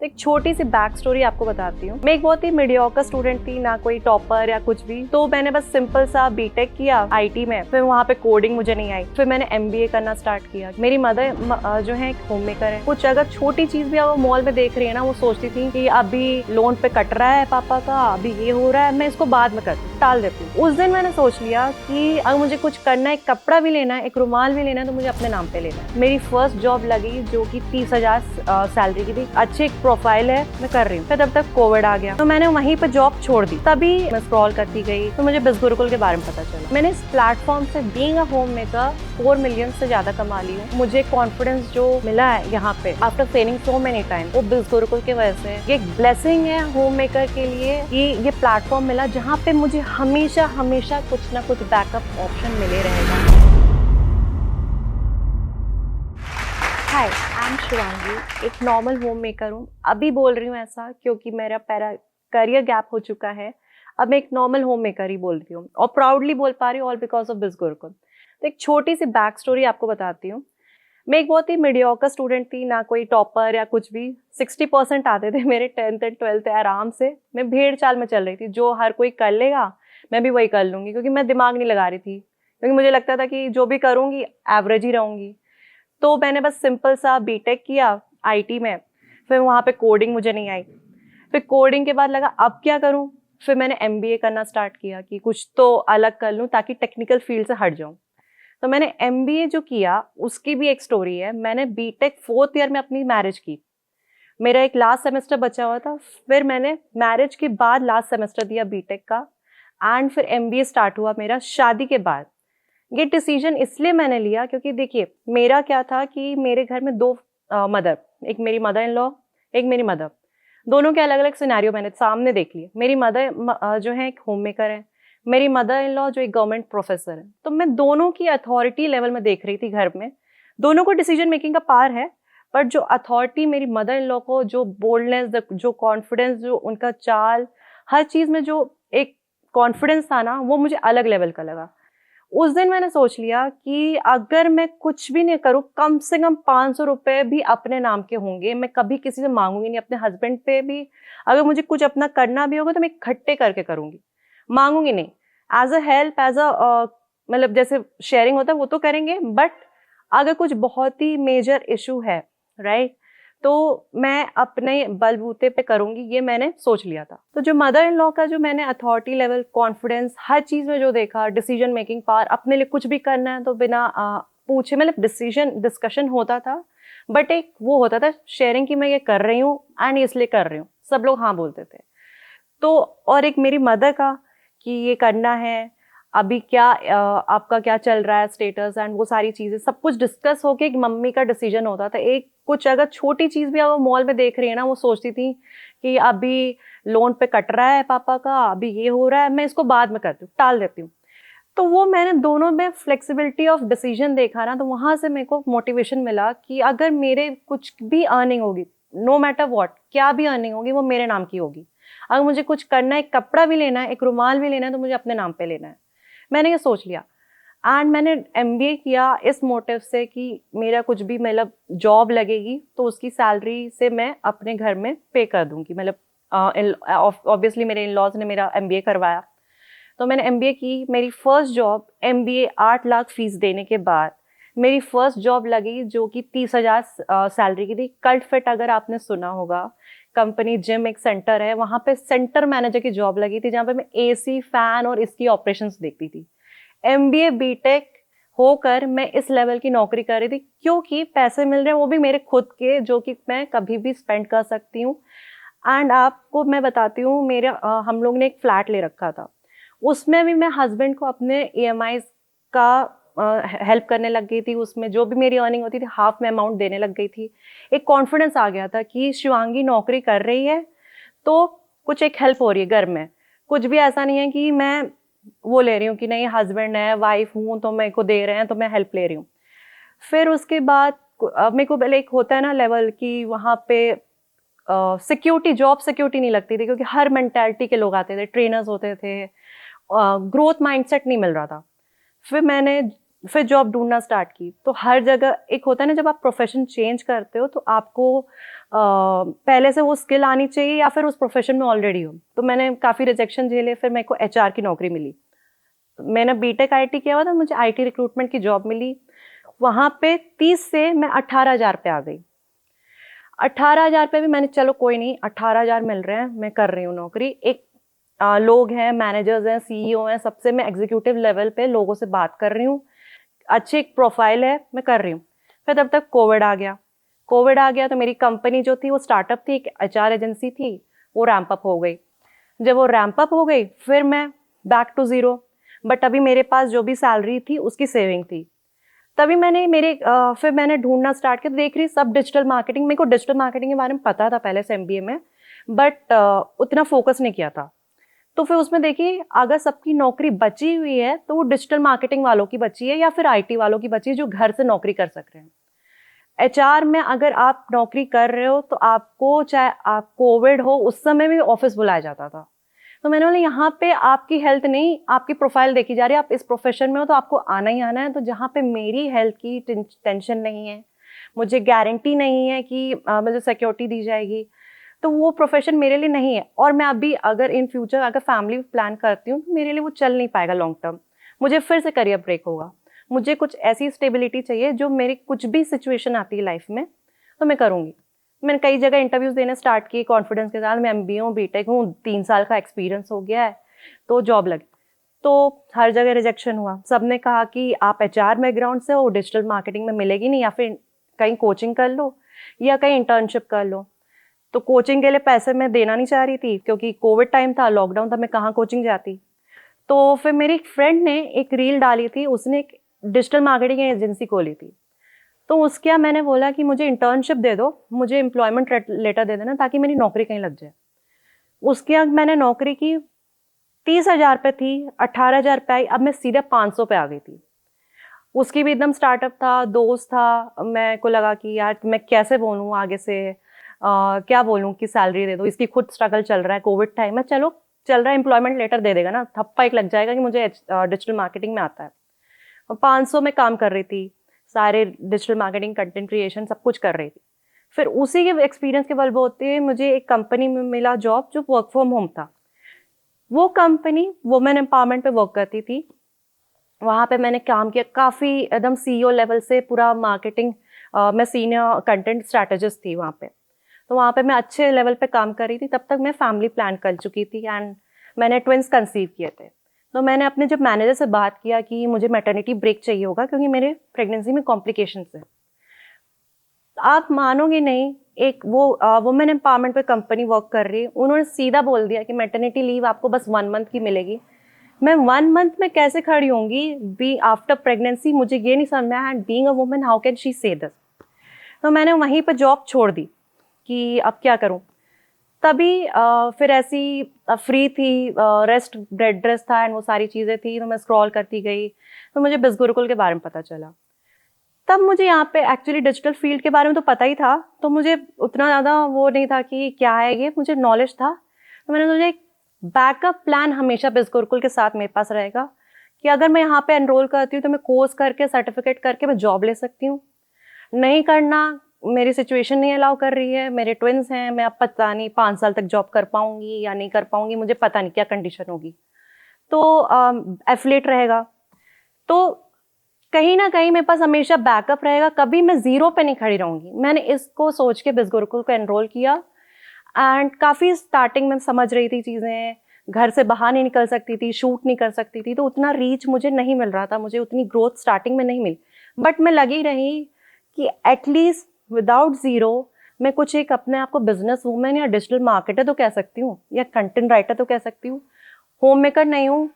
तो एक छोटी सी बैक स्टोरी आपको बताती हूँ। मैं एक बहुत ही मीडियोकर स्टूडेंट थी, ना कोई टॉपर या कुछ भी। तो मैंने बस सिंपल सा बीटेक किया आईटी में, फिर वहाँ पे कोडिंग मुझे नहीं आई, फिर मैंने एमबीए करना स्टार्ट किया। मेरी मदर जो है एक होम मेकर है। कुछ अगर छोटी चीज भी वो मॉल में देख रही है ना, वो सोचती थी कि अभी लोन पे कट रहा है पापा का, अभी ये हो रहा है, मैं इसको बाद में करती हूँ, टाल देती हूँ। उस दिन मैंने सोच लिया कि अगर मुझे कुछ करना है, एक कपड़ा भी लेना है, एक रुमाल भी लेना है, तो मुझे अपने नाम पे लेना है। मेरी फर्स्ट जॉब लगी जो कि 30,000 सैलरी की थी। अच्छी एक प्रोफाइल है, मैं कर रही हूँ। फिर तब तक कोविड आ गया, तो मैंने वहीं पे जॉब छोड़ दी। तभी मैं स्क्रॉल करती गई तो मुझे बिज़ गुरुकुल के बारे में पता चला। मैंने इस प्लेटफॉर्म से being a home maker 4 million से ज्यादा कमा ली हूँ। मुझे कॉन्फिडेंस जो मिला है यहाँ पे after failing so many time, वो बिज़ गुरुकुल की वजह से। ये एक ब्लेसिंग है होम मेकर के लिए कि ये प्लेटफॉर्म मिला जहाँ पे मुझे हमेशा हमेशा कुछ ना कुछ बैकअप ऑप्शन मिले रहेगा। हाय, आई एम शिवांगी, एक नॉर्मल होम मेकर हूँ। अभी बोल रही हूँ ऐसा क्योंकि मेरा करियर गैप हो चुका है। अब मैं एक नॉर्मल होम मेकर ही बोल रही हूँ और प्राउडली बोल पा रही हूँ, ऑल बिकॉज ऑफ बिज़ गुरुकुल। तो एक छोटी सी बैक स्टोरी आपको बताती हूँ। मैं एक बहुत ही मीडियोकर स्टूडेंट थी, ना कोई टॉपर या कुछ भी। 60% आते थे मेरे 10th एंड 12th आराम से। मैं भेड़ चाल में चल रही थी, जो हर कोई कर लेगा मैं भी वही कर लूंगी, क्योंकि मैं दिमाग नहीं लगा रही थी, क्योंकि मुझे लगता था कि जो भी करूंगी एवरेज ही रहूंगी। तो मैंने बस सिंपल सा बीटेक किया आईटी में, फिर वहाँ पे कोडिंग मुझे नहीं आई। फिर कोडिंग के बाद लगा अब क्या करूँ, फिर मैंने एमबीए करना स्टार्ट किया कि कुछ तो अलग कर लूँ ताकि टेक्निकल फील्ड से हट जाऊँ। तो मैंने एमबीए जो किया उसकी भी एक स्टोरी है। मैंने बीटेक 4th ईयर में अपनी मैरिज की। मेरा एक लास्ट सेमेस्टर बचा हुआ था, फिर मैंने मैरिज के बाद लास्ट सेमेस्टर दिया बीटेक का, एंड फिर एमबीए स्टार्ट हुआ मेरा शादी के बाद। ये डिसीजन इसलिए मैंने लिया क्योंकि देखिए, मेरा क्या था कि मेरे घर में दो मदर, एक मेरी मदर इन लॉ, एक मेरी मदर, दोनों के अलग अलग सिनेरियो मैंने सामने देख लिए। मेरी मदर जो है एक होम मेकर है, मेरी मदर इन लॉ जो एक गवर्नमेंट प्रोफेसर है। तो मैं दोनों की अथॉरिटी लेवल में देख रही थी घर में। दोनों को डिसीजन मेकिंग का पावर है, बट जो अथॉरिटी मेरी मदर इन लॉ को, जो बोल्डनेस, जो कॉन्फिडेंस, जो उनका चाल, हर चीज में जो एक कॉन्फिडेंस था ना, वो मुझे अलग लेवल का लगा। उस दिन मैंने सोच लिया कि अगर मैं कुछ भी नहीं करूं, कम से कम 500 रुपए भी अपने नाम के होंगे। मैं कभी किसी से मांगूंगी नहीं, अपने हस्बैंड पे भी अगर मुझे कुछ अपना करना भी होगा तो मैं इकट्ठे करके करूंगी, मांगूंगी नहीं। As a help, as a मतलब जैसे शेयरिंग होता है वो तो करेंगे, बट अगर कुछ बहुत ही मेजर इशू है, राइट, तो मैं अपने बलबूते पे करूंगी, ये मैंने सोच लिया था। तो जो मदर इन लॉ का जो मैंने अथॉरिटी लेवल, कॉन्फिडेंस, हर चीज में जो देखा, डिसीजन मेकिंग पावर, अपने लिए कुछ भी करना है तो बिना पूछे, मतलब डिस्कशन होता था, बट एक वो होता था शेयरिंग की मैं ये कर रही हूँ एंड इसलिए कर रही हूँ, सब लोग हाँ बोलते थे। तो और एक मेरी मदर का कि ये करना है, अभी क्या आपका क्या चल रहा है स्टेटस, एंड वो सारी चीजें सब कुछ डिस्कस होके एक मम्मी का डिसीजन होता था। एक कुछ अगर छोटी चीज भी वो मॉल में देख रही है ना, वो सोचती थी कि अभी लोन पे कट रहा है पापा का, अभी ये हो रहा है, मैं इसको बाद में करती हूँ, टाल देती हूँ। तो वो मैंने दोनों में फ्लेक्सिबिलिटी ऑफ डिसीजन देखा ना, तो वहां से मेरे को मोटिवेशन मिला कि अगर मेरे कुछ भी अर्निंग होगी, नो मैटर व्हाट, क्या भी अर्निंग होगी वो मेरे नाम की होगी। अगर मुझे कुछ करना है, एक कपड़ा भी लेना है, एक रुमाल भी लेना है, तो मुझे अपने नाम पे लेना है। मैंने ये सोच लिया एंड मैंने एमबीए किया इस मोटिव से कि मेरा कुछ भी मतलब जॉब लगेगी तो उसकी सैलरी से मैं अपने घर में पे कर दूंगी। मतलब ऑब्वियसली मेरे इन लॉज ने मेरा एमबीए करवाया, तो मैंने एमबीए की। मेरी first job, MBA 8 lakh fees देने के बाद मेरी फर्स्ट जॉब लगी जो कि 30,000 सैलरी की थी। कल्ट फिट अगर आपने सुना होगा, कंपनी जिम एक सेंटर है, वहां पे सेंटर मैनेजर की जॉब लगी थी, जहां पे मैं एसी, फैन और इसकी ऑपरेशंस देखती थी। एमबीए बीटेक होकर मैं इस लेवल की नौकरी कर रही थी, क्योंकि पैसे मिल रहे हैं वो भी मेरे खुद के, जो कि मैं कभी भी स्पेंड कर सकती हूँ। एंड आपको मैं बताती हूँ, हम लोग ने एक फ्लैट ले रखा था, उसमें भी मैं हस्बैंड को अपने ईएमआई का हेल्प करने लग गई थी। उसमें जो भी मेरी अर्निंग होती थी हाफ में अमाउंट देने लग गई थी। एक कॉन्फिडेंस आ गया था कि शिवांगी नौकरी कर रही है तो कुछ एक हेल्प हो रही है घर में। कुछ भी ऐसा नहीं है कि मैं वो ले रही हूँ कि नहीं हस्बैंड है, वाइफ हूँ तो मेरे को दे रहे हैं तो मैं हेल्प ले रही हूँ। फिर उसके बाद मेरे को पहले एक होता है ना लेवल कि वहाँ पे सिक्योरिटी, जॉब सिक्योरिटी नहीं लगती थी, क्योंकि हर मेंटालिटी के लोग आते थे, ट्रेनर्स होते थे, ग्रोथ माइंडसेट नहीं मिल रहा था। फिर मैंने फिर जॉब ढूंढना स्टार्ट की। तो हर जगह एक होता है ना, जब आप प्रोफेशन चेंज करते हो तो आपको पहले से वो स्किल आनी चाहिए या फिर उस प्रोफेशन में ऑलरेडी हो। तो मैंने काफ़ी रिजेक्शन झेले, फिर मेरे को एचआर की नौकरी मिली। मैंने बीटेक आईटी किया हुआ था, मुझे आईटी रिक्रूटमेंट की जॉब मिली। वहाँ पे 30 से मैं 18,000 पे आ गई। 18,000 पे भी मैंने, चलो कोई नहीं, 18,000 मिल रहे हैं, मैं कर रही हूँ नौकरी। एक लोग हैं, मैनेजर्स हैं, सीईओ हैं, सबसे मैं एग्जीक्यूटिव लेवल पे लोगों से बात कर रही हूँ, अच्छी एक प्रोफाइल है, मैं कर रही हूँ। फिर तब तक कोविड आ गया। कोविड आ गया तो मेरी कंपनी जो थी वो स्टार्टअप थी, एक एचआर एजेंसी थी, वो रैंप अप हो गई। जब वो रैंप अप हो गई फिर मैं बैक टू जीरो। बट अभी मेरे पास जो भी सैलरी थी उसकी सेविंग थी। तभी मैंने फिर मैंने ढूंढना स्टार्ट किया, तो देख रही सब डिजिटल मार्केटिंग। मेरे को डिजिटल मार्केटिंग के बारे में पता था पहले से एमबीए में, बट उतना फोकस नहीं किया था। तो फिर उसमें देखिए, अगर सबकी नौकरी बची हुई है तो वो डिजिटल मार्केटिंग वालों की बची है या फिर आईटी वालों की बची है जो घर से नौकरी कर सक रहे हैं। एचआर में अगर आप नौकरी कर रहे हो तो आपको, चाहे आप कोविड हो उस समय भी ऑफिस बुलाया जाता था। तो मैंने बोला यहाँ पे आपकी हेल्थ नहीं, आपकी प्रोफाइल देखी जा रही है, आप इस प्रोफेशन में हो तो आपको आना ही आना है। तो जहाँ पे मेरी हेल्थ की टेंशन नहीं है, मुझे गारंटी नहीं है कि मुझे सिक्योरिटी दी जाएगी, तो वो प्रोफेशन मेरे लिए नहीं है। और मैं अभी अगर इन फ्यूचर अगर फैमिली प्लान करती हूँ तो मेरे लिए वो चल नहीं पाएगा लॉन्ग टर्म। मुझे फिर से करियर ब्रेक होगा। मुझे कुछ ऐसी स्टेबिलिटी चाहिए जो मेरी कुछ भी सिचुएशन आती है लाइफ में तो मैं करूँगी। मैंने कई जगह इंटरव्यूज देने स्टार्ट किए कॉन्फिडेंस के साथ, मैं एमबीए हूँ, बीटेक हूँ, 3 साल का एक्सपीरियंस हो गया है, तो जॉब लगी। तो हर जगह रिजेक्शन हुआ। सबने कहा कि आप एचआर बैकग्राउंड से हो, डिजिटल मार्केटिंग में मिलेगी नहीं, या फिर कहीं कोचिंग कर लो या कहीं इंटर्नशिप कर लो। तो कोचिंग के लिए पैसे मैं देना नहीं चाह रही थी क्योंकि कोविड टाइम था, लॉकडाउन था, मैं कहाँ कोचिंग जाती। तो फिर मेरी एक फ्रेंड ने एक रील डाली थी, उसने एक डिजिटल मार्केटिंग एजेंसी खोली थी। तो उसके यहाँ मैंने बोला कि मुझे इंटर्नशिप दे दो, मुझे एम्प्लॉयमेंट लेटर दे देना ताकि मेरी नौकरी कहीं लग जाए। उसके यहाँ मैंने नौकरी की, 30,000 पे थी, 18,000 पे आई, अब मैं सीधे 500 पे आ गई थी। उसकी भी एकदम स्टार्टअप था, दोस्त था, मैं को लगा कि यार मैं कैसे बोलूँ आगे से, क्या बोलूँ कि सैलरी दे दो, इसकी खुद स्ट्रगल चल रहा है, कोविड टाइम है, चलो चल रहा है, एम्प्लॉयमेंट लेटर दे देगा ना, थप्पा एक लग जाएगा कि मुझे डिजिटल मार्केटिंग में आता है। और 500 में काम कर रही थी, सारे डिजिटल मार्केटिंग, कंटेंट क्रिएशन सब कुछ कर रही थी। फिर उसी के एक्सपीरियंस के बलबूते मुझे एक कंपनी में मिला जॉब जो वर्क फ्रॉम होम था। वो कंपनी वुमेन एम्पावरमेंट पे वर्क करती थी। वहाँ पे मैंने काम किया, काफ़ी एकदम सीईओ लेवल से पूरा मार्केटिंग, मैं सीनियर कंटेंट स्ट्रैटेजिस्ट थी वहाँ पे। तो वहाँ पे मैं अच्छे लेवल पे काम कर रही थी। तब तक मैं फैमिली प्लान कर चुकी थी एंड मैंने ट्विंस कंसीव किए थे। तो मैंने अपने जब मैनेजर से बात किया कि मुझे मैटरनिटी ब्रेक चाहिए होगा क्योंकि मेरे प्रेगनेंसी में कॉम्प्लिकेशंस है। आप मानोगे नहीं, एक वो वुमेन एम्पावरमेंट पे कंपनी वर्क कर रही है, उन्होंने सीधा बोल दिया कि मैटरनिटी लीव आपको बस 1 मंथ की मिलेगी। मैं 1 मंथ में कैसे खड़ी होंगी बी आफ्टर प्रेगनेंसी, मुझे ये नहीं समझ में आया। And being a woman how can she से दिस। तो मैंने वहीं पर जॉब छोड़ दी कि अब क्या करूं। तभी फिर ऐसी फ्री थी, रेस्ट बेड रेस्ट था एंड वो सारी चीज़ें थी, तो मैं स्क्रॉल करती गई, तो मुझे बिस गुरुकुल के बारे में पता चला। तब मुझे यहाँ पे एक्चुअली डिजिटल फील्ड के बारे में तो पता ही था, तो मुझे उतना ज़्यादा वो नहीं था कि क्या है ये, मुझे नॉलेज था। तो मैंने सोचा एक बैकअप प्लान हमेशा बिस गुरुकुल के साथ मेरे पास रहेगा कि अगर मैं यहाँ पे एनरोल करती हूँ तो मैं कोर्स करके सर्टिफिकेट करके मैं जॉब ले सकती हूँ। नहीं करना, मेरी सिचुएशन नहीं अलाउ कर रही है, मेरे ट्विंस हैं, मैं अब पता नहीं 5 साल तक जॉब कर पाऊंगी या नहीं कर पाऊंगी, मुझे पता नहीं क्या कंडीशन होगी। तो एफिलेट रहेगा, तो कहीं ना कहीं मेरे पास हमेशा बैकअप रहेगा, कभी मैं जीरो पे नहीं खड़ी रहूंगी। मैंने इसको सोच के बिस गुरुकुल को एनरोल किया एंड काफ़ी स्टार्टिंग में समझ रही थी चीज़ें, घर से बाहर नहीं निकल सकती थी, शूट नहीं कर सकती थी, तो उतना रीच मुझे नहीं मिल रहा था, मुझे उतनी ग्रोथ स्टार्टिंग में नहीं मिली। बट मैं लगी रही कि एटलीस्ट विदाउट ज़ीरो मैं कुछ एक अपने आप को बिजनेस वूमेन या डिजिटल मार्केटर तो कह सकती हूँ या कंटेंट राइटर तो कह सकती हूँ, होम मेकर नहीं हूँ,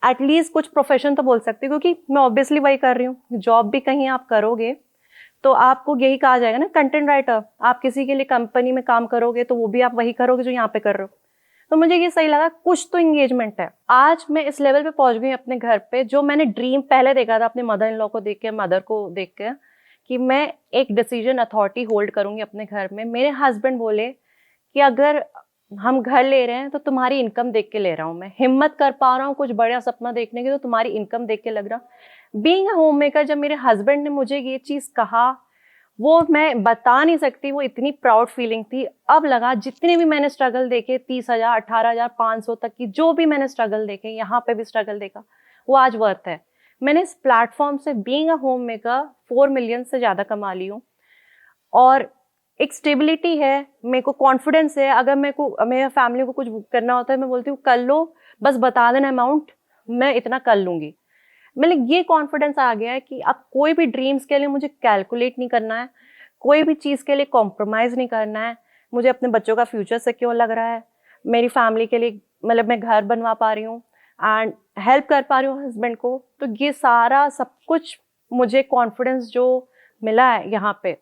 एटलीस्ट कुछ प्रोफेशन तो बोल सकती हूँ। क्योंकि मैं ऑब्वियसली वही कर रही हूँ, जॉब भी कहीं आप करोगे तो आपको यही कहा जाएगा ना कंटेंट राइटर, आप किसी के लिए कंपनी में काम करोगे तो वो भी आप वही करोगे जो यहाँ पे कर रहे हो। तो मुझे ये सही लगा, कुछ तो इंगेजमेंट है। आज मैं इस लेवल पे पहुंच गई अपने घर पे, जो मैंने ड्रीम पहले देखा था अपने मदर इन लॉ को देख के, मदर को देख के, कि मैं एक डिसीजन अथॉरिटी होल्ड करूंगी अपने घर में। मेरे हस्बैंड बोले कि अगर हम घर ले रहे हैं तो तुम्हारी इनकम देख के ले रहा हूँ, मैं हिम्मत कर पा रहा हूँ कुछ बड़ा सपना देखने की तो तुम्हारी इनकम देख के लग रहा। बीइंग अ होम मेकर, जब मेरे हस्बैंड ने मुझे ये चीज़ कहा, वो मैं बता नहीं सकती, वो इतनी प्राउड फीलिंग थी। अब लगा जितने भी मैंने स्ट्रगल देखे, 30,000, 18,000, 500 तक की जो भी मैंने स्ट्रगल देखे, यहाँ पे भी स्ट्रगल देखा, वो आज वर्थ है। मैंने इस प्लेटफॉर्म से being a home maker 4 million से ज़्यादा कमा ली हूँ, और एक स्टेबिलिटी है, मेरे को कॉन्फिडेंस है। अगर मेरे को मेरे फैमिली को कुछ करना होता है, मैं बोलती हूँ कर लो, बस बता देना अमाउंट, मैं इतना कर लूँगी। मतलब ये कॉन्फिडेंस आ गया है कि अब कोई भी ड्रीम्स के लिए मुझे कैलकुलेट नहीं करना है, कोई भी चीज़ के लिए कॉम्प्रोमाइज़ नहीं करना है। मुझे अपने बच्चों का फ्यूचर सिक्योर लग रहा है, मेरी फैमिली के लिए मतलब मैं घर बनवा पा रही हूँ एंड हेल्प कर पा रही हूँ हस्बैंड को। तो ये सारा सब कुछ मुझे कॉन्फिडेंस जो मिला है यहाँ पे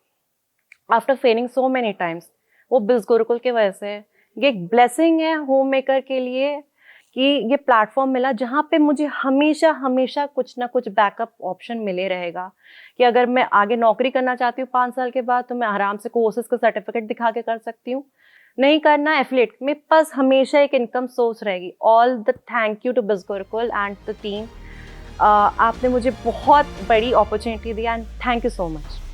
after failing so many times, वो बिज़ गुरुकुल की वजह से है। ये एक ब्लेसिंग है होम मेकर के लिए कि ये प्लेटफॉर्म मिला जहाँ पे मुझे हमेशा हमेशा कुछ ना कुछ बैकअप ऑप्शन मिले रहेगा, कि अगर मैं आगे नौकरी करना चाहती हूँ 5 साल के बाद, तो मैं आराम से कोर्सेज का सर्टिफिकेट दिखा के कर सकती हूँ। नहीं करना एफिलिएट में, बस हमेशा एक इनकम सोर्स रहेगी। All the thank you to Biz Gurukul and the team. आपने मुझे बहुत बड़ी अपॉर्चुनिटी दी and thank you so much.